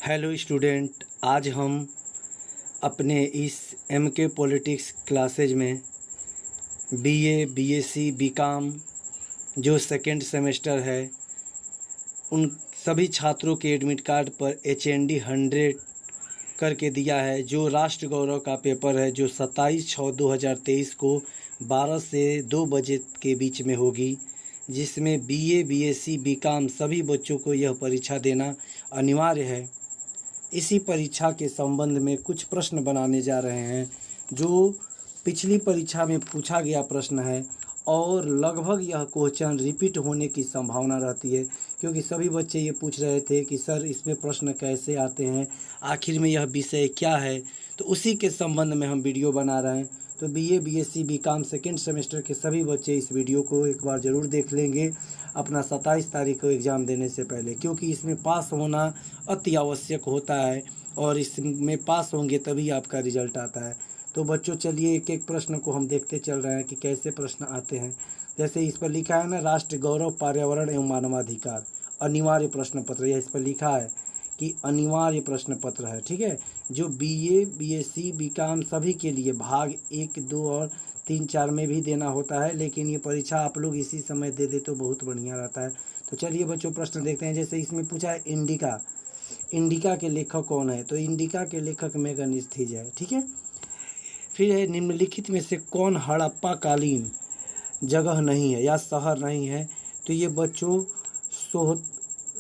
Hello student, आज हम अपने इस एमके पॉलिटिक्स क्लासेज में बीए, बीएससी, बीकॉम जो सेकेंड सेमेस्टर है उन सभी छात्रों के एडमिट कार्ड पर HND 100 करके दिया है। जो राष्ट्र गौरव का पेपर है जो 27/6/2023 को 12 से 2 बजे के बीच में होगी, जिसमें बीए, बीएससी, बीकॉम सभी बच्चों को यह परीक्षा देना अनिवार्य है। इसी परीक्षा के संबंध में कुछ प्रश्न बनाने जा रहे हैं जो पिछली परीक्षा में पूछा गया प्रश्न है और लगभग यह क्वेश्चन रिपीट होने की संभावना रहती है, क्योंकि सभी बच्चे ये पूछ रहे थे कि सर इसमें प्रश्न कैसे आते हैं, आखिर में यह विषय क्या है। तो उसी के संबंध में हम वीडियो बना रहे हैं। तो BA, BSc, BCom second semester के सभी बच्चे इस वीडियो को एक बार ज़रूर देख लेंगे अपना 27 तारीख को एग्ज़ाम देने से पहले, क्योंकि इसमें पास होना अति आवश्यक होता है और इसमें पास होंगे तभी आपका रिजल्ट आता है। तो बच्चों चलिए एक एक प्रश्न को हम देखते चल रहे हैं कि कैसे प्रश्न आते हैं। जैसे इस पर लिखा है ना, राष्ट्र गौरव, पर्यावरण एवं मानवाधिकार, अनिवार्य प्रश्न पत्र। यह इस पर लिखा है कि अनिवार्य प्रश्न पत्र है, ठीक है, जो बीए, बीएससी, बीकॉम सभी के लिए भाग 1, 2 और 3, 4 में भी देना होता है, लेकिन ये परीक्षा आप लोग इसी समय दे दे तो बहुत बढ़िया रहता है। तो चलिए बच्चों प्रश्न देखते हैं। जैसे इसमें पूछा है इंडिका, इंडिका के लेखक कौन है? तो इंडिका के लेखक मेगास्थनीज है, ठीक है। फिर है निम्नलिखित में से कौन हड़प्पा कालीन जगह नहीं है या शहर नहीं है? तो ये बच्चों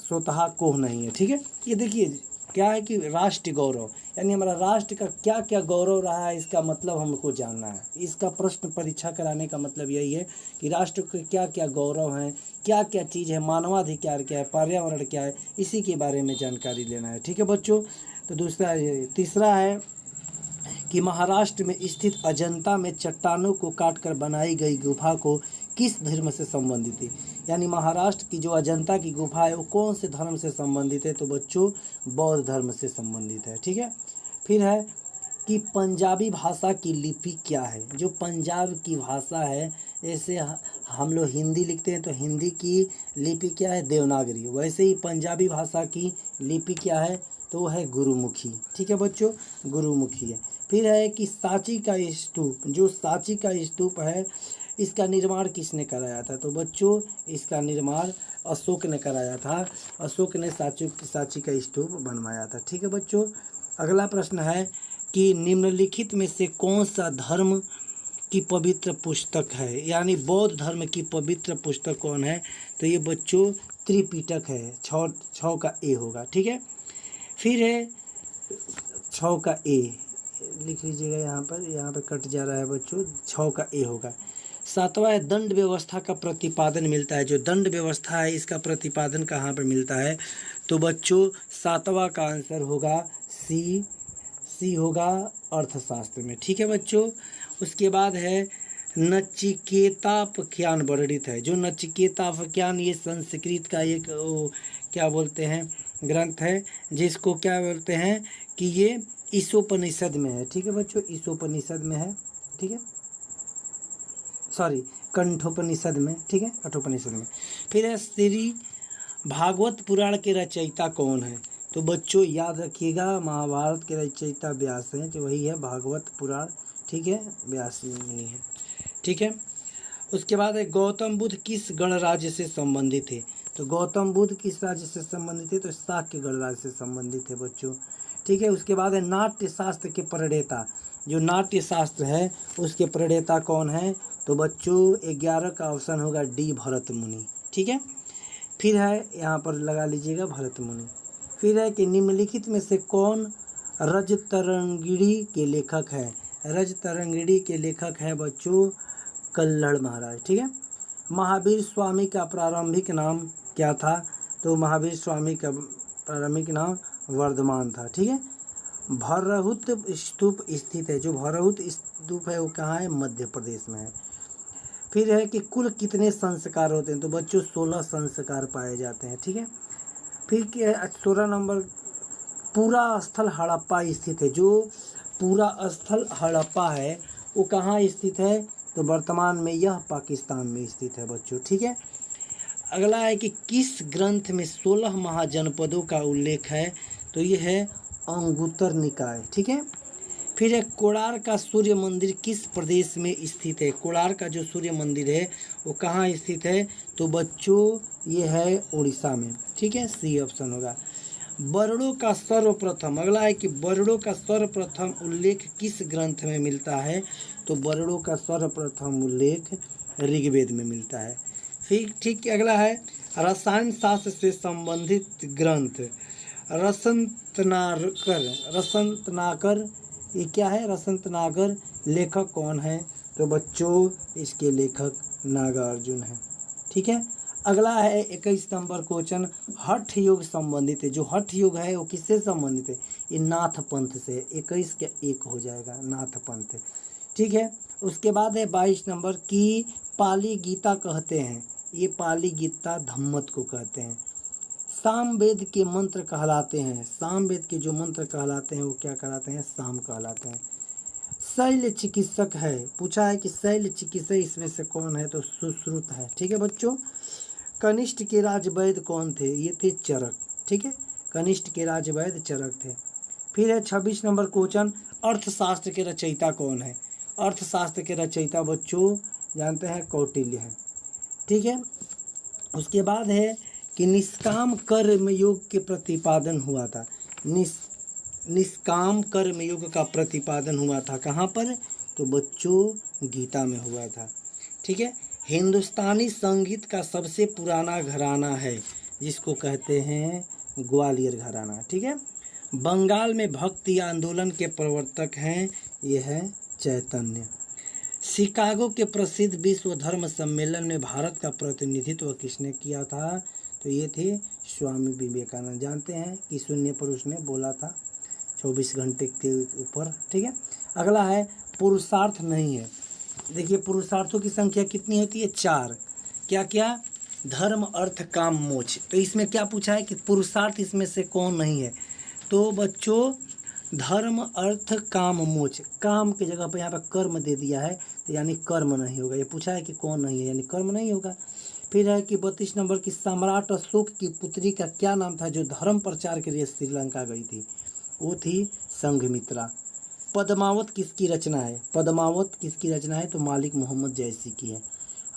स्वतः कोह नहीं है, ठीक है। ये देखिए क्या है कि राष्ट्र गौरव यानी हमारा राष्ट्र का क्या क्या गौरव रहा है, इसका मतलब हमको जानना है। इसका प्रश्न परीक्षा कराने का मतलब यही है कि राष्ट्र के क्या क्या गौरव हैं, क्या क्या चीज़ है, मानवाधिकार क्या है, पर्यावरण क्या है, इसी के बारे में जानकारी लेना है, ठीक है बच्चों। तो तीसरा है कि महाराष्ट्र में स्थित अजंता में चट्टानों को काटकर बनाई गई गुफा को किस धर्म से संबंधित है? यानी महाराष्ट्र की जो अजंता की गुफा है वो कौन से धर्म से संबंधित है? तो बच्चों बौद्ध धर्म से संबंधित है, ठीक है। फिर है कि पंजाबी भाषा की लिपि क्या है? जो पंजाब की भाषा है, जैसे हम लोग हिंदी लिखते हैं तो हिंदी की लिपि क्या है? देवनागरी। वैसे ही पंजाबी भाषा की लिपि क्या है? तो वो है गुरुमुखी, ठीक है बच्चों, गुरुमुखी है। फिर है कि सांची का स्तूप, जो सांची का स्तूप है इसका निर्माण किसने कराया था? तो बच्चों इसका निर्माण अशोक ने कराया था। अशोक ने सांची का स्तूप बनवाया था, ठीक है बच्चों। अगला प्रश्न है कि निम्नलिखित में से कौन सा धर्म की पवित्र पुस्तक है? यानी बौद्ध धर्म की पवित्र पुस्तक कौन है? तो ये बच्चों त्रिपिटक है। 6 का ए होगा, ठीक है। फिर है 6 का ए लिख लीजिएगा, यहाँ पर कट जा रहा है बच्चों, 6 का ए होगा। 7वां है दंड व्यवस्था का प्रतिपादन मिलता है। जो दंड व्यवस्था है इसका प्रतिपादन कहाँ पर मिलता है? तो बच्चों 7वां का आंसर होगा सी होगा अर्थशास्त्र में, ठीक है बच्चों। उसके बाद है नचिकेतापख्यान वर्णित है। जो नचिकेतापख्यान ये संस्कृत का एक क्या बोलते हैं ग्रंथ है, जिसको क्या बोलते हैं कि ये ईशोपनिषद में है, ठीक है बच्चों, ईशोपनिषद में है, ठीक है, सॉरी कंठोपनिषद में, ठीक है, कठोपनिषद में। फिर है श्री भागवत पुराण के रचयिता कौन है? तो बच्चों याद रखिएगा महाभारत के रचयिता व्यास हैं, तो वही है भागवत पुराण, ठीक है, व्यास मुनि है, ठीक है। उसके बाद है गौतम बुद्ध किस गणराज्य से संबंधित है? तो गौतम बुद्ध किस राज्य से संबंधित है? तो शाक्य गणराज्य से संबंधित है बच्चों, ठीक है। उसके बाद है नाट्य शास्त्र के प्रणेता, जो नाट्य शास्त्र है उसके प्रणेता कौन है? तो बच्चों 11 का ऑप्शन होगा डी, भरत मुनि, ठीक है। फिर है यहाँ पर लगा लीजिएगा भरत मुनि। फिर है कि निम्नलिखित में से कौन रजतरंगिणी के लेखक है? रजतरंगिणी के लेखक है बच्चों कल्लड़ महाराज, ठीक है। महावीर स्वामी का प्रारंभिक नाम क्या था? तो महावीर स्वामी का प्रारंभिक नाम वर्धमान था, ठीक है। भरहुत स्तूप स्थित है। जो भरहुत स्तूप है वो कहाँ है? मध्य प्रदेश में है। फिर है कि कुल कितने संस्कार होते हैं? तो बच्चों 16 संस्कार पाए जाते हैं, ठीक है। फिर क्या 16 नंबर, पूरा स्थल हड़प्पा स्थित है। जो पूरा स्थल हड़प्पा है वो कहाँ स्थित है? तो वर्तमान में यह पाकिस्तान में स्थित है बच्चों, ठीक है। अगला है कि किस ग्रंथ में 16 महाजनपदों का उल्लेख है? तो ये है अंगुत्तर निकाय। ठीक है। फिर है कोणार्क का सूर्य मंदिर किस प्रदेश में स्थित है? कोणार्क का जो सूर्य मंदिर है वो कहाँ स्थित है? तो बच्चों ये है उड़ीसा में। ठीक है, सी ऑप्शन होगा। बरड़ों का सर्वप्रथम, अगला है कि बरड़ों का सर्वप्रथम उल्लेख किस ग्रंथ में मिलता है? तो बरड़ों का सर्वप्रथम उल्लेख ऋग्वेद में मिलता है। फिर ठीक अगला है रसायन शास्त्र से संबंधित ग्रंथ रसंतनाकर ये क्या है? रसंतनागर लेखक कौन है? तो बच्चों इसके लेखक नागार्जुन है। ठीक है। अगला है 21 नंबर क्वेश्चन, हठ योग संबंधित है। जो हठ योग है वो किससे संबंधित है? ये नाथ पंथ से। 21 का 1 हो जाएगा, नाथ पंथ। ठीक है। उसके बाद है 22 नंबर की पाली गीता कहते हैं। ये पाली गीता धम्मत को कहते हैं। सामवेद के मंत्र कहलाते हैं। सामवेद के जो मंत्र कहलाते हैं वो क्या कहलाते हैं? साम कहलाते हैं। शैल चिकित्सक है, पूछा है कि शैल चिकित्सक इसमें से कौन है? तो सुश्रुत है। ठीक है बच्चों। कनिष्ठ के राजवैद्य कौन थे? ये थे चरक। ठीक है, कनिष्ठ के राजवैद्य चरक थे। फिर है 26 नंबर क्वेश्चन, अर्थशास्त्र के रचयिता कौन है? अर्थशास्त्र के रचयिता बच्चों जानते हैं कौटिल्य है। ठीक है। उसके बाद है कि निष्काम कर्मयोग के प्रतिपादन हुआ था। निष्काम कर्मयोग का प्रतिपादन हुआ था कहाँ पर? तो बच्चों गीता में हुआ था। ठीक है। हिंदुस्तानी संगीत का सबसे पुराना घराना है जिसको कहते हैं ग्वालियर घराना। ठीक है। बंगाल में भक्ति आंदोलन के प्रवर्तक हैं, ये है चैतन्य। शिकागो के प्रसिद्ध विश्व धर्म सम्मेलन में भारत का प्रतिनिधित्व किसने किया था? तो ये थे स्वामी विवेकानंद। जानते हैं कि शून्य पर उसने बोला था 24 घंटे के ऊपर। ठीक है। अगला है पुरुषार्थ नहीं है। देखिए पुरुषार्थों की संख्या कितनी होती है? 4। क्या क्या? धर्म अर्थ काम मोक्ष। तो इसमें क्या पूछा है कि पुरुषार्थ इसमें से कौन नहीं है? तो बच्चों धर्म अर्थ काम मोक्ष, काम की जगह पर यहाँ पर कर्म दे दिया है तो यानी कर्म नहीं होगा। ये पूछा है कि कौन नहीं है, यानी कर्म नहीं होगा। फिर है कि 32 नंबर की सम्राट अशोक की पुत्री का क्या नाम था जो धर्म प्रचार के लिए श्रीलंका गई थी? वो थी संघमित्रा। पद्मावत किसकी रचना है? पद्मावत किसकी रचना है? तो मालिक मोहम्मद जैसी की है।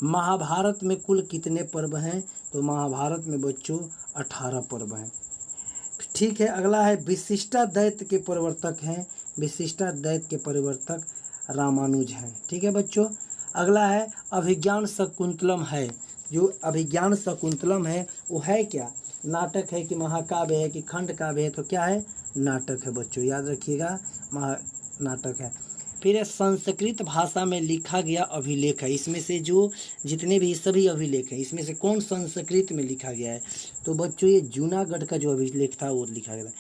महाभारत में कुल कितने पर्व हैं? तो महाभारत में बच्चों 18 पर्व हैं। ठीक है। अगला है विशिष्टाद्वैत के प्रवर्तक हैं। विशिष्टाद्वैत के प्रवर्तक रामानुज हैं। ठीक है बच्चों। अगला है अभिज्ञान शकुंतलम है। जो अभिज्ञान शकुंतलम है वो है क्या? नाटक है कि महाकाव्य है कि खंड काव्य है? तो क्या है? नाटक है बच्चों, याद रखिएगा, नाटक है। फिर है संस्कृत भाषा में लिखा गया अभिलेख है। इसमें से जो जितने भी सभी अभिलेख हैं इसमें से कौन संस्कृत में लिखा गया है? तो बच्चों ये जूनागढ़ का जो अभिलेख था वो लिखा गया था।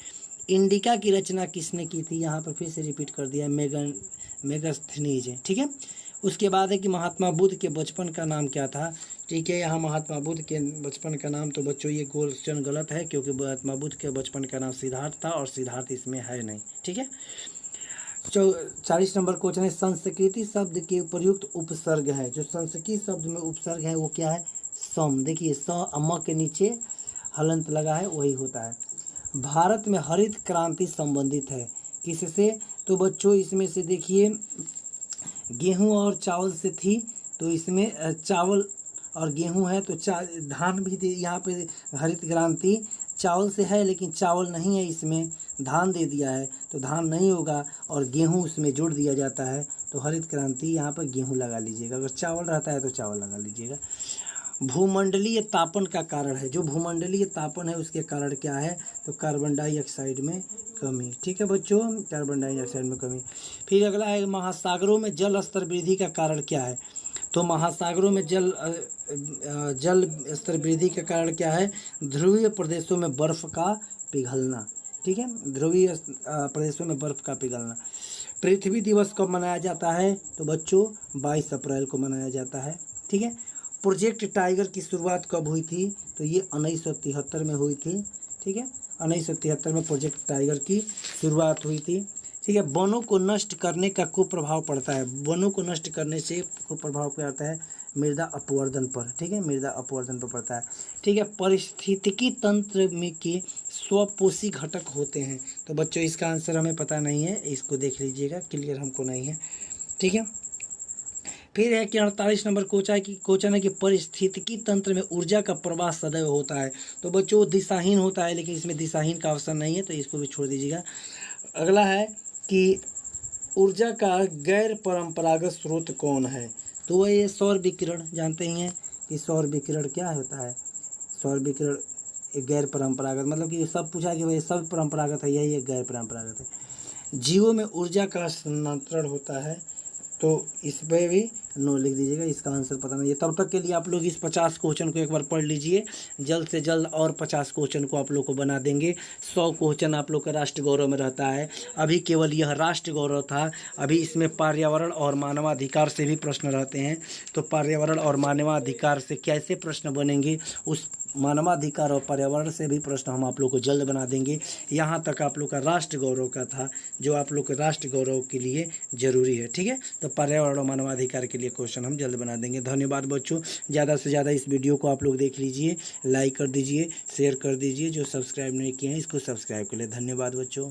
इंडिका की रचना किसने की थी? यहाँ पर फिर से रिपीट कर दिया, मेगास्थनीज है। ठीक है। उसके बाद है कि महात्मा बुद्ध के बचपन का नाम क्या था? ठीक है, यहाँ महात्मा बुद्ध के बचपन का नाम, तो बच्चों ये क्वेश्चन गलत है क्योंकि महात्मा बुद्ध के बचपन का नाम सिद्धार्थ था और सिद्धार्थ इसमें है नहीं। ठीक है। 40 नंबर क्वेश्चन है संस्कृति शब्द के प्रयुक्त उपसर्ग है। जो संस्कृत शब्द में उपसर्ग है वो क्या है? सम। देखिए स अम के नीचे हलंत लगा है वही होता है। भारत में हरित क्रांति संबंधित है किससे? तो बच्चों इसमें से देखिए गेहूं और चावल से थी, तो इसमें चावल और गेहूं है तो धान भी यहाँ पे हरित क्रांति चावल से है लेकिन चावल नहीं है, इसमें धान दे दिया है तो धान नहीं होगा, और गेहूं उसमें जोड़ दिया जाता है तो हरित क्रांति यहाँ पर गेहूं लगा लीजिएगा। अगर चावल रहता है तो चावल लगा लीजिएगा। भूमंडलीय तापन का कारण है। जो भूमंडलीय तापन है उसके कारण क्या है? तो कार्बन डाइऑक्साइड में कमी। ठीक है बच्चों, कार्बन डाइऑक्साइड में कमी। फिर अगला है महासागरों में जल स्तर वृद्धि का कारण क्या है? तो महासागरों में जल स्तर वृद्धि का कारण क्या है? ध्रुवीय प्रदेशों में बर्फ का पिघलना। ठीक है, ध्रुवीय प्रदेशों में बर्फ का पिघलना। पृथ्वी दिवस कब मनाया जाता है? तो बच्चों 22 अप्रैल को मनाया जाता है। ठीक है। प्रोजेक्ट टाइगर की शुरुआत कब हुई थी? तो ये 1973 में हुई थी। ठीक है, 1973 में प्रोजेक्ट टाइगर की शुरुआत हुई थी। ठीक है। वनों को नष्ट करने का कुप्रभाव पड़ता है। वनों को नष्ट करने से कुप्रभाव पड़ता है मृदा अपवर्तन पर। ठीक है, मृदा अपवर्तन पर पड़ता है। ठीक है। पारिस्थितिकी तंत्र में के स्वपोषी घटक होते हैं। तो बच्चों इसका आंसर हमें पता नहीं है, इसको देख लीजिएगा, क्लियर हमको नहीं है, ठीक है। फिर है कि 48 नंबर क्वेश्चन है कि पारिस्थितिकी तंत्र में ऊर्जा का प्रवाह सदैव होता है। तो बच्चों दिशाहीन होता है, लेकिन इसमें दिशाहीन का ऑप्शन नहीं है, तो इसको भी छोड़ दीजिएगा। अगला है कि ऊर्जा का गैर परंपरागत स्रोत कौन है। तो वह ये सौर विकिरण, जानते ही हैं कि सौर विकिरण क्या होता है। सौर विकिरण एक गैर परंपरागत, मतलब कि सब पूछा कि भाई सब परंपरागत है, यही एक गैर परंपरागत है। जीवों में ऊर्जा का स्थानांतरण होता है, तो इस पर भी नो लिख दीजिएगा, इसका आंसर पता नहीं है। तब तक के लिए आप लोग इस 50 क्वेश्चन को एक बार पढ़ लीजिए, जल्द से जल्द और 50 क्वेश्चन को आप लोग को बना देंगे। 100 क्वेश्चन आप लोग का राष्ट्र गौरव में रहता है। अभी केवल यह राष्ट्र गौरव था, अभी इसमें पर्यावरण और मानवाधिकार से भी प्रश्न रहते हैं। तो पर्यावरण और मानवाधिकार से कैसे प्रश्न बनेंगे, उस मानवाधिकार और पर्यावरण से भी प्रश्न हम आप लोग को जल्द बना देंगे। यहाँ तक आप लोग का राष्ट्र गौरव का था, जो आप लोग के राष्ट्र गौरव के लिए ज़रूरी है, ठीक है। तो पर्यावरण और मानवाधिकार के लिए क्वेश्चन हम जल्द बना देंगे। धन्यवाद बच्चों, ज़्यादा से ज़्यादा इस वीडियो को आप लोग देख लीजिए, लाइक कर दीजिए, शेयर कर दीजिए। जो सब्सक्राइब नहीं किए हैं इसको सब्सक्राइब कर ले। धन्यवाद बच्चों।